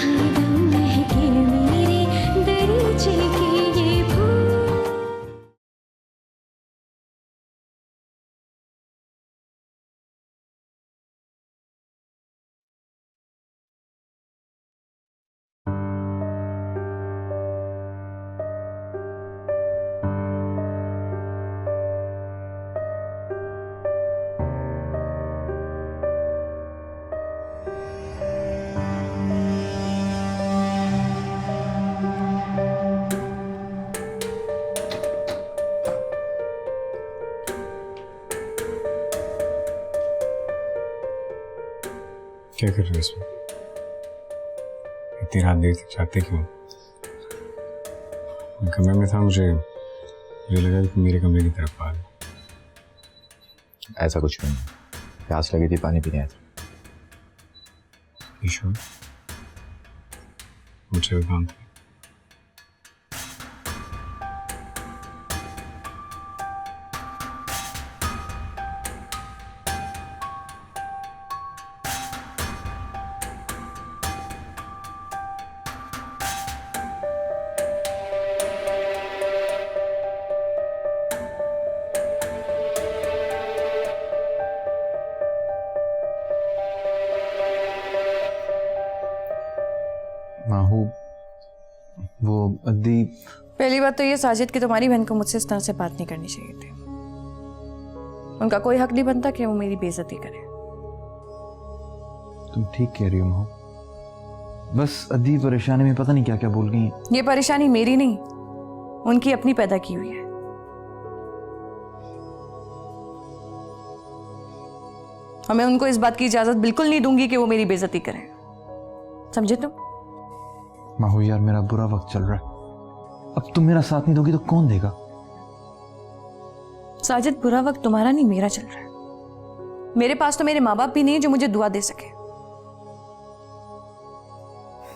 दम महके मेरे दरीचे के ये फूल। क्या कर रहे हो इसमें? इतनी रात देर तक जागते क्यों? कमरे में था, मुझे लगा कि मेरे कमरे की तरफ आ गए। ऐसा कुछ नहीं, प्यास लगी थी, पानी पीने आया था। ईश्वर, मुझे भी काम था। माहू, वो अद्दी। पहली बात तो ये साजिद कि तुम्हारी बहन को मुझसे इस तरह से बात नहीं करनी चाहिए थी। उनका कोई हक नहीं बनता कि वो मेरी बेइज्जती करे। तुम ठीक कह रही हो माहू, बस अद्दी परेशानी में पता नहीं क्या क्या बोल गई। ये परेशानी मेरी नहीं, उनकी अपनी पैदा की हुई है। और मैं उनको इस बात की इजाजत बिल्कुल नहीं दूंगी कि वो मेरी बेइज्जती करें, समझे तुम? माहू यार, मेरा बुरा वक्त चल रहा है, अब तुम मेरा साथ नहीं दोगी तो कौन देगा? साजिद, बुरा वक्त तुम्हारा नहीं मेरा चल रहा है। मेरे पास तो मेरे माँ बाप भी नहीं है जो मुझे दुआ दे सके,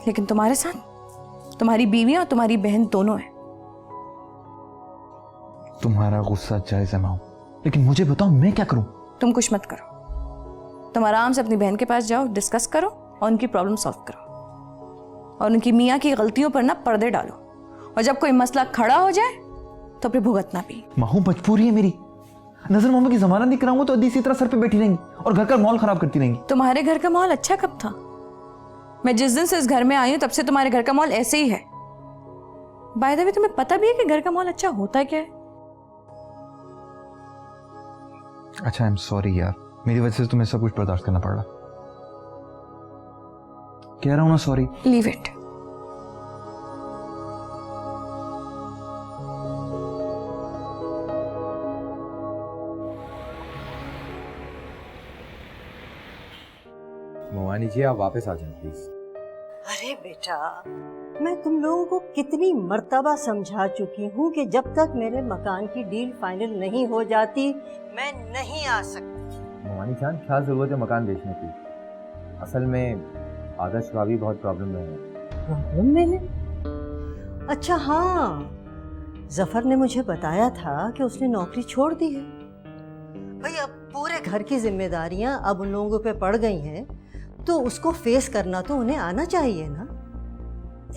लेकिन तुम्हारे साथ तुम्हारी बीवी और तुम्हारी बहन दोनों है। तुम्हारा गुस्सा जायज है माहू, लेकिन मुझे बताओ मैं क्या करूं? तुम कुछ मत करो, तुम आराम से अपनी बहन के पास जाओ, डिस्कस करो और उनकी प्रॉब्लम सॉल्व करो, और उनकी मियाँ की गलतियों पर ना पर्दे डालो, और जब कोई मसला खड़ा हो जाए तो फिर भुगतना भी। माहू, मजबूरी है मेरी, नजर मोहम्मद की जमानत नहीं कराऊंगा तो अद्दी इसी तरह सर पे बैठी रहेंगी और घर का माहौल खराब करती रहेंगी। तुम्हारे घर का माहौल अच्छा कब था? मैं जिस दिन से इस घर में आई हूं तब से तुम्हारे घर का माहौल ऐसे ही है। बाय द वे, तुम्हें पता भी है कि घर का माहौल अच्छा होता क्या है? अच्छा, आई एम सॉरी यार, मेरी वजह से तुम्हें सब कुछ बर्दाश्त करना पड़ रहा। कह रहा हूं ना sorry. Leave it. Mohani ji, आप वापस आ जाएं प्लीज। अरे बेटा, मैं तुम लोगों को कितनी मर्तबा समझा चुकी हूँ कि जब तक मेरे मकान की डील फाइनल नहीं हो जाती मैं नहीं आ सकती। मोहानी जान, क्या जरूरत है मकान बेचने की? असल में आदर्श भाभी बहुत प्रॉब्लम में है। प्रॉब्लम में है? अच्छा हाँ, जफर ने मुझे बताया था कि उसने नौकरी छोड़ दी है। भाई अब पूरे घर की जिम्मेदारियां अब उन लोगों पे पड़ गई हैं, तो उसको फेस करना तो उन्हें आना चाहिए ना।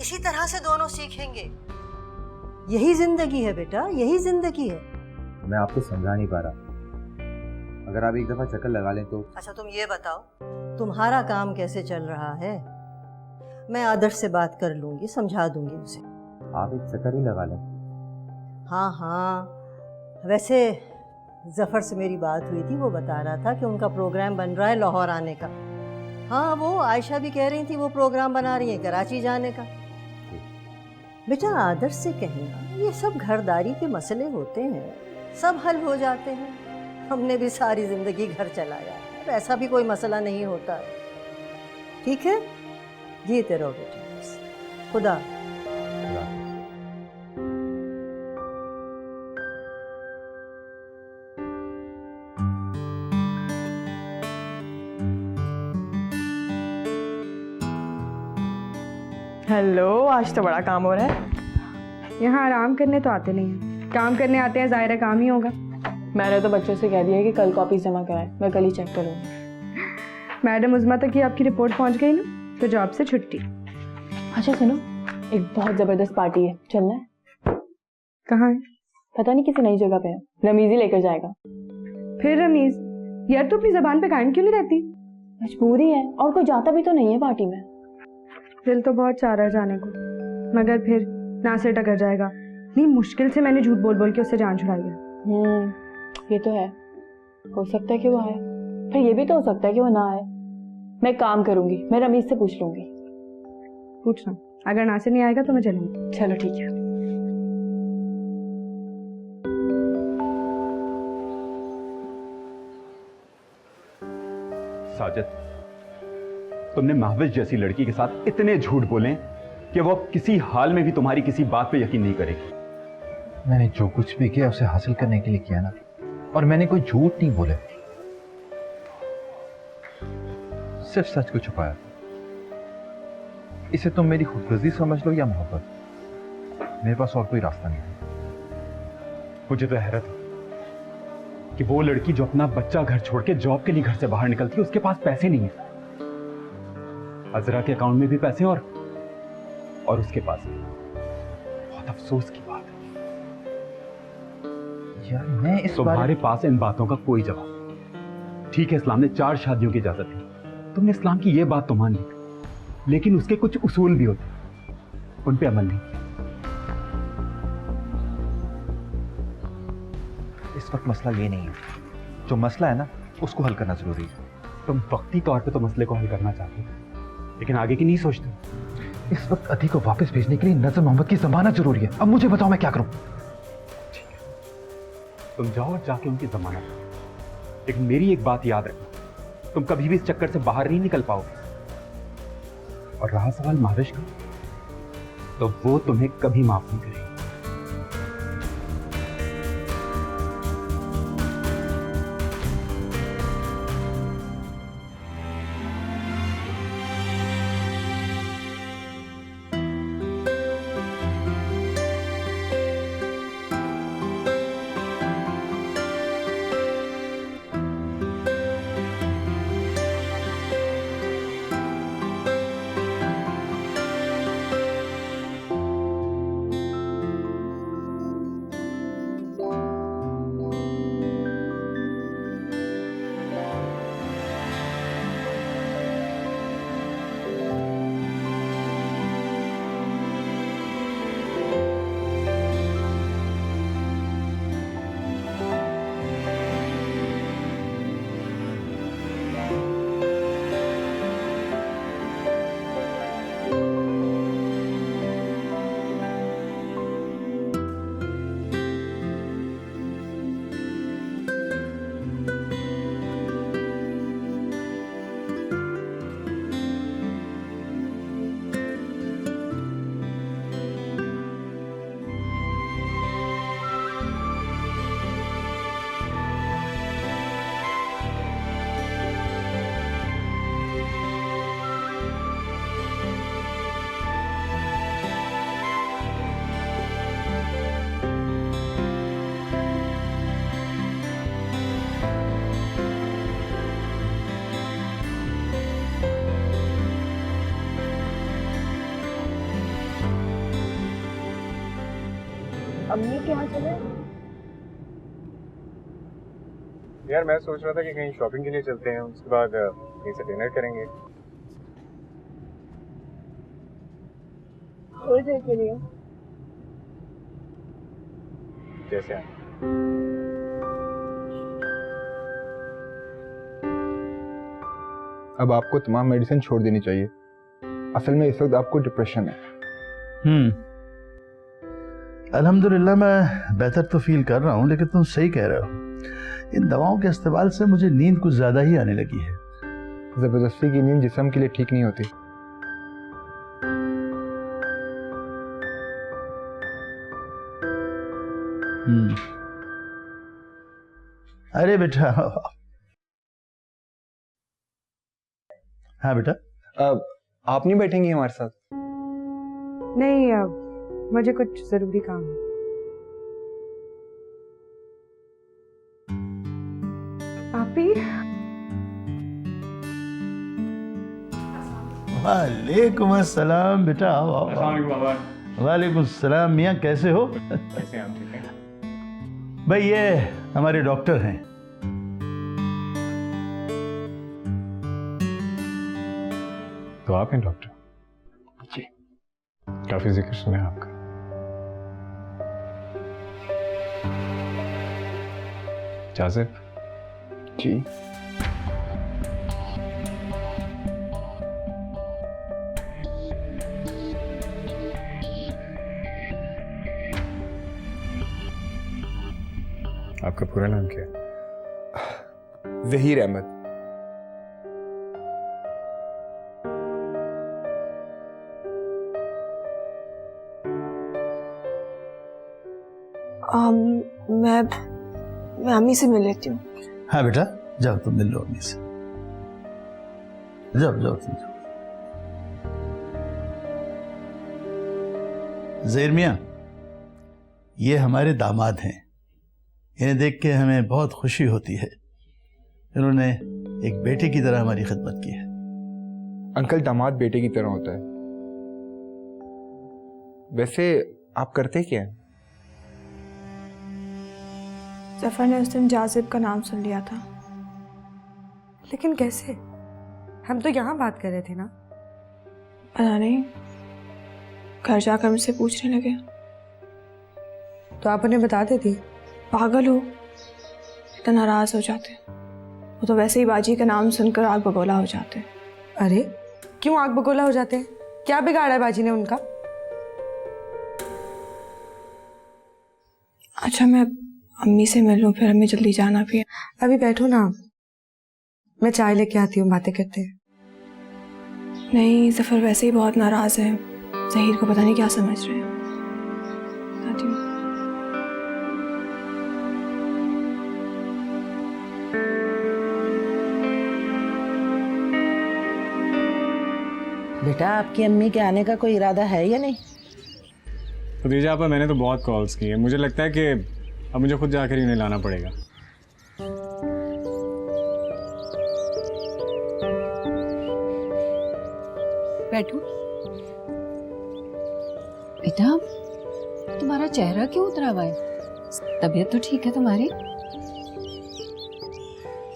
इसी तरह से दोनों सीखेंगे। यही जिंदगी है बेटा, यही जिंदगी है। मैं आपको समझा नहीं पा रहा, अगर आप एक दफा चक्कर लगा लें तो। अच्छा तुम ये बताओ, तुम्हारा काम कैसे चल रहा है? मैं आदर्श से बात कर लूंगी, समझा दूंगी उसे। आप एक चक्कर ही लगा लें। हाँ हाँ, वैसे जफर से मेरी बात हुई थी, वो बता रहा था कि उनका प्रोग्राम बन रहा है लाहौर आने का। हाँ, वो आयशा भी कह रही थी वो प्रोग्राम बना रही है कराची जाने का। बेटा आदर्श से कहना, ये सब घरदारी के मसले होते हैं, सब हल हो जाते हैं। हमने भी सारी जिंदगी घर चलाया है, ऐसा भी कोई मसला नहीं होता है। ठीक है, जीते रहो बेटा, बस। खुदा। हेलो, आज तो बड़ा काम हो रहा है। यहाँ आराम करने तो आते नहीं हैं, काम करने आते हैं, ज़ाहिर है काम ही होगा। मैंने तो बच्चों से कह दिया है कि कल कॉपीज जमा कराएं, मैं कल ही चेक करूँगी। मैडम उज़मा तक की आपकी रिपोर्ट पहुँच गई ना, तो जॉब से छुट्टी। अच्छा सुनो, एक बहुत जबरदस्त पार्टी है, चलना है? कहाँ है? पता नहीं, किसी नई जगह पे है। रमीज ही लेकर जाएगा। फिर रमीज? यार तू अपनी जबान पे कायम क्यों नहीं रहती? मजबूरी है, और कोई जाता भी तो नहीं है पार्टी में। दिल तो बहुत चाह रहा है जाने को, मगर फिर नासिर टकर जाएगा। नहीं, मुश्किल से मैंने झूठ बोल बोल के उससे जान छुड़ाई है। ये तो है। हो सकता है कि वो आए, फिर ये भी तो हो सकता है कि वो ना आए। मैं काम करूंगी, मैं रमीज से पूछ लूंगी। पूछना, अगर नासिर नहीं आएगा तो मैं चलूंगी। चलो ठीक है। साजिद, तुमने महविश जैसी लड़की के साथ इतने झूठ बोले कि वो किसी हाल में भी तुम्हारी किसी बात पे यकीन नहीं करेगी। मैंने जो कुछ भी किया उसे हासिल करने के लिए किया ना, और मैंने कोई झूठ नहीं बोले, सिर्फ सच को छुपाया। इसे तुम मेरी खुदगर्जी समझ लो या मोहब्बत, मेरे पास और कोई रास्ता नहीं है। मुझे तो हैरत है कि वो लड़की जो अपना बच्चा घर छोड़ के जॉब के लिए घर से बाहर निकलती है, उसके पास पैसे नहीं है। अजरा के अकाउंट में भी पैसे और उसके पास नहीं। बहुत अफसोस की बात है यार, मैं इस तुम्हारे पास इन बातों का कोई जवाब नहीं। ठीक है, इस्लाम ने 4 शादियों की इजाजत दी, तुमने इस्लाम की ये बात तो मान ली, लेकिन उसके कुछ उसूल भी होते, उन पे अमल नहीं किया। इस वक्त मसला ये नहीं है, जो मसला है ना उसको हल करना जरूरी है। तुम वक्ती तौर पे तो मसले को हल करना चाहते हो, लेकिन आगे की नहीं सोचते। इस वक्त अधी को वापस भेजने के लिए नजर मोहम्मद की जमानत जरूरी है। अब मुझे बताओ मैं क्या करूं? तुम जाओ और जाके उनकी जमानत लो, लेकिन मेरी एक बात याद रखना, तुम कभी भी इस चक्कर से बाहर नहीं निकल पाओगे। और रहा सवाल महविश का, तो वो तुम्हें कभी माफ नहीं करेगी। अम्मी के यहाँ चले? यार मैं सोच रहा था कि कहीं शॉपिंग के लिए चलते हैं, उसके बाद कहीं से डिनर करेंगे। थोड़ी देर के लिए। जैसे आए। अब आपको तमाम मेडिसिन छोड़ देनी चाहिए। असल में इस वक्त आपको डिप्रेशन है। अल्हम्दुलिल्लाह मैं बेहतर तो फील कर रहा हूँ, लेकिन तुम सही कह रहे हो, इन दवाओं के इस्तेमाल से मुझे नींद कुछ ज़्यादा ही आने लगी है। ज़बरदस्ती की नींद जिस्म के लिए ठीक नहीं होती। अरे बेटा। हाँ बेटा। आप नहीं बैठेंगे हमारे साथ? नहीं, अब मुझे कुछ जरूरी काम है। आप ही? वालेकुम अस्सलाम बेटा, आओ आओ। वालेकुम सलाम। मियाँ कैसे हो? कैसे आप ठीक हैं? भाई ये हमारे डॉक्टर हैं। तो आप हैं डॉक्टर? जी। काफी जिक्र सुना है आपका। जाजिब जी। आपका पूरा नाम क्या है? जहीर अहमद। मैं अम्मी से मिल लेती हूँ। हाँ बेटा, जाओ तुम मिल लो अम्मी से। जाओ जाओ तुम जाओ। ज़हीर मियाँ, ये हमारे दामाद हैं। इन्हें देख के हमें बहुत खुशी होती है। इन्होंने एक बेटे की तरह हमारी खिदमत की है। अंकल, दामाद बेटे की तरह होता है। वैसे आप करते क्या हैं? जफर ने उस दिन जाजिब का नाम सुन लिया था। लेकिन कैसे? हम तो यहाँ बात कर रहे थे ना। पता नहीं, घर जाकर मुझसे पूछने लगे। तो आप उन्हें बता देती। पागल हो, इतना नाराज हो जाते। वो तो वैसे ही बाजी का नाम सुनकर आग बगोला हो जाते। अरे क्यों आग बगोला हो जाते हैं? क्या बिगाड़ा है बाजी ने उनका? अच्छा, मैं अम्मी से मिल लूँ, फिर हमें जल्दी जाना भी है। अभी बैठो ना, मैं चाय लेके आती हूँ, बातें करते हैं। नहीं, जफर वैसे ही बहुत नाराज है। ज़हीर को पता नहीं क्या समझ रहे हैं। आती हूँ। बेटा, आपकी अम्मी के आने का कोई इरादा है या नहीं? खदीजा आपा, मैंने तो बहुत कॉल्स की है। मुझे लगता है कि अब मुझे खुद जाकर ही उन्हें लाना पड़ेगा। बैठो। बेटा, तुम्हारा चेहरा क्यों उतरा हुआ है? तबीयत तो ठीक है तुम्हारी?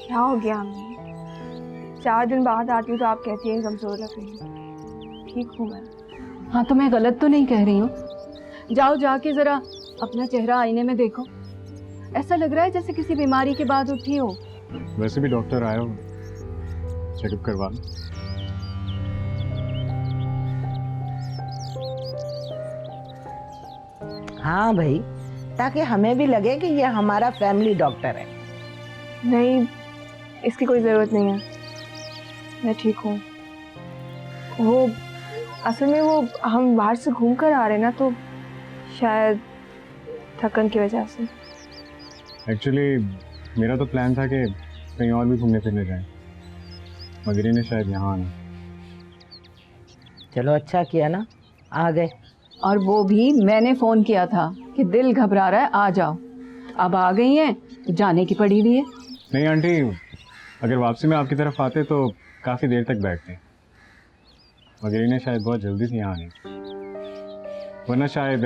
क्या हो गया अम्मी? 4 दिन बाद आती हूँ तो आप कहती हैं कमजोर लग रही हूँ। ठीक हूँ मैं। हाँ, तो मैं गलत तो नहीं कह रही हूँ? जाओ, जाके जरा अपना चेहरा आईने में देखो। ऐसा लग रहा है जैसे किसी बीमारी के बाद उठी हो। वैसे भी डॉक्टर आया हो, चेकअप करवा लो। हाँ भाई, ताकि हमें भी लगे कि ये हमारा फैमिली डॉक्टर है। नहीं, इसकी कोई ज़रूरत नहीं है, मैं ठीक हूँ। वो असल में वो हम बाहर से घूम कर आ रहे हैं ना, तो शायद थकन की वजह से। एक्चुअली मेरा तो प्लान था कि कहीं और भी घूमने फिरने जाएं, मगर इन्हें शायद यहाँ आना। चलो अच्छा किया ना, आ गए। और वो भी मैंने फोन किया था कि दिल घबरा रहा है, आ जाओ। अब आ गई हैं तो जाने की पड़ी हुई है। नहीं आंटी, अगर वापसी में आपकी तरफ आते तो काफ़ी देर तक बैठते, मगर इन्हें शायद बहुत जल्दी से यहाँ आने, वरना शायद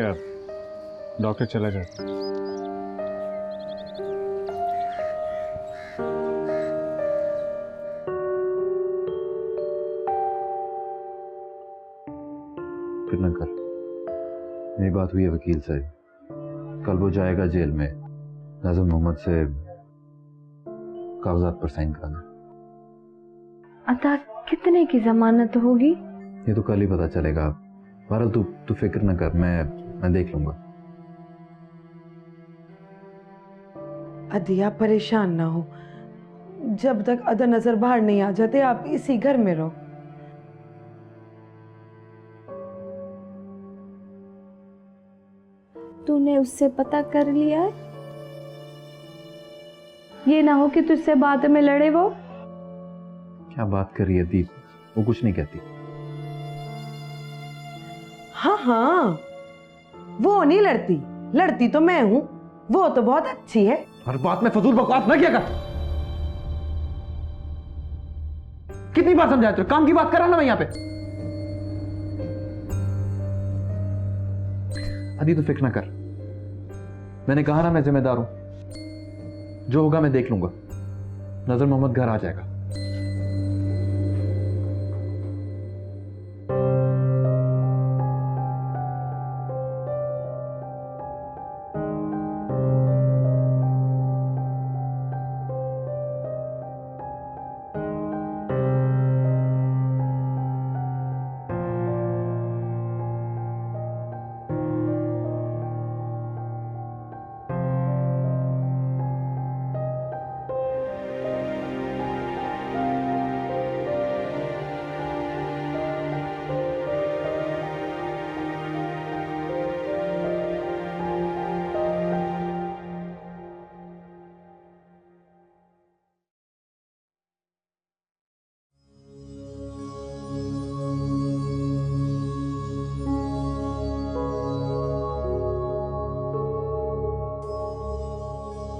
डॉक्टर चला जाता। फिक्र न कर, मेरी बात हुई है वकील से। कल वो जाएगा जेल में नाज़िम मोहम्मद से कागजात पर साइन कराना। अता कितने की जमानत होगी? ये तो कल ही पता चलेगा। बहरहाल तू फिक्र न कर, मैं देख लूंगा। अदिया, परेशान ना हो। जब तक अदा नजर बाहर नहीं आ जाते, आप इसी घर में रहो। तूने उससे पता कर लिया है? ये ना हो कि तुझसे बाद में लड़े वो। क्या बात कर रही है दीप? वो कुछ नहीं कहती। हाँ, वो नहीं लड़ती, लड़ती तो मैं हूं। वो तो बहुत अच्छी है। हर बात में फजूल बकवास ना किया कर। कितनी बार समझाया तुझे? काम की बात कर रहा ना मैं यहाँ पे। अदी तो फिक्र ना कर, मैंने कहा ना मैं जिम्मेदार हूं, जो होगा मैं देख लूंगा। नजर मोहम्मद घर आ जाएगा।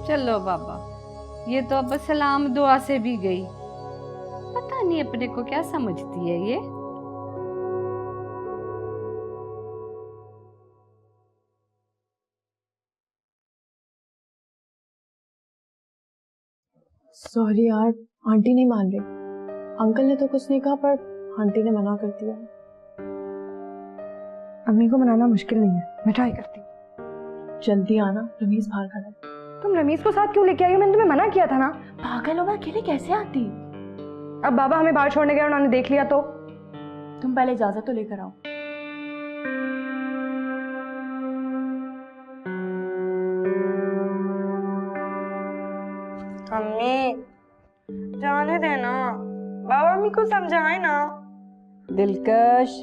चलो बाबा, ये तो अब सलाम दुआ से भी गई। पता नहीं अपने को क्या समझती है ये। सॉरी यार, आंटी नहीं मान रही। अंकल ने तो कुछ नहीं कहा पर आंटी ने मना कर दिया। अम्मी को मनाना मुश्किल नहीं है, मैं ट्राई करती हूँ। जल्दी आना, रमीज बाहर खड़ा है। तुम रमीज को साथ क्यों लेके आई हो? मैंने तुम्हें मना किया था ना। पागल हो, मैं अकेले कैसे आती? अब बाबा हमें बाहर छोड़ने गए, उन्होंने देख लिया तो? तुम पहले इजाजत तो लेकर आओ। अम्मी जाने देना, बाबा अम्मी को समझाए ना। दिलकश,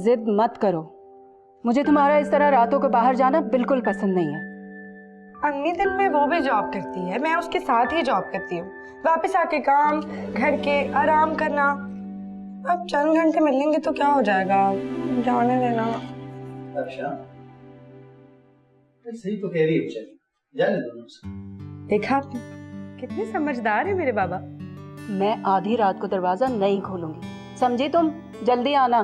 जिद मत करो। मुझे तुम्हारा इस तरह रातों को बाहर जाना बिल्कुल पसंद नहीं है। अम्मी दिन में वो भी जॉब करती है, मैं उसके साथ ही जॉब करती हूँ। वापस आके काम, घर के आराम करना। अब चंद घंटे मिलेंगे तो क्या हो जाएगा, जाने देना। अच्छा, सही तो कह रही है, चल जाने दो। देखा आपने कितने समझदार है मेरे बाबा। मैं आधी रात को दरवाजा नहीं खोलूंगी, समझी तुम? जल्दी आना।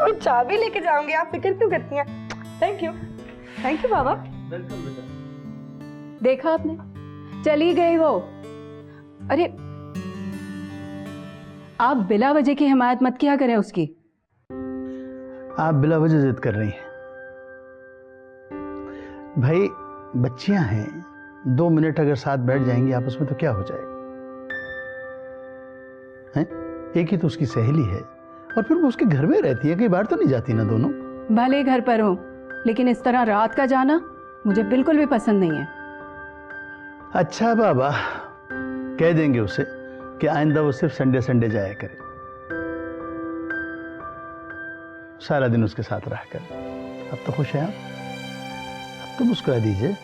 और चाबी लेके जाऊंगी, आप फिक्र क्यों करती हैं? थैंक यू बाबा। देखा आपने, चली गई वो। अरे आप बिला वजह की हिमायत मत किया करें उसकी। आप बिला वजह जिद कर रही हैं। भाई बच्चियां हैं, 2 मिनट अगर साथ बैठ जाएंगी आपस में तो क्या हो जाएगा हैं? एक ही तो उसकी सहेली है और फिर वो उसके घर में रहती है, कई बार तो नहीं जाती ना दोनों। भले घर पर हो, लेकिन इस तरह रात का जाना मुझे बिल्कुल भी पसंद नहीं है। अच्छा बाबा, कह देंगे उसे कि आइंदा वो सिर्फ संडे संडे जाया करे, सारा दिन उसके साथ रह कर। अब तो खुश हैं आप, अब तो मुस्कुरा दीजिए।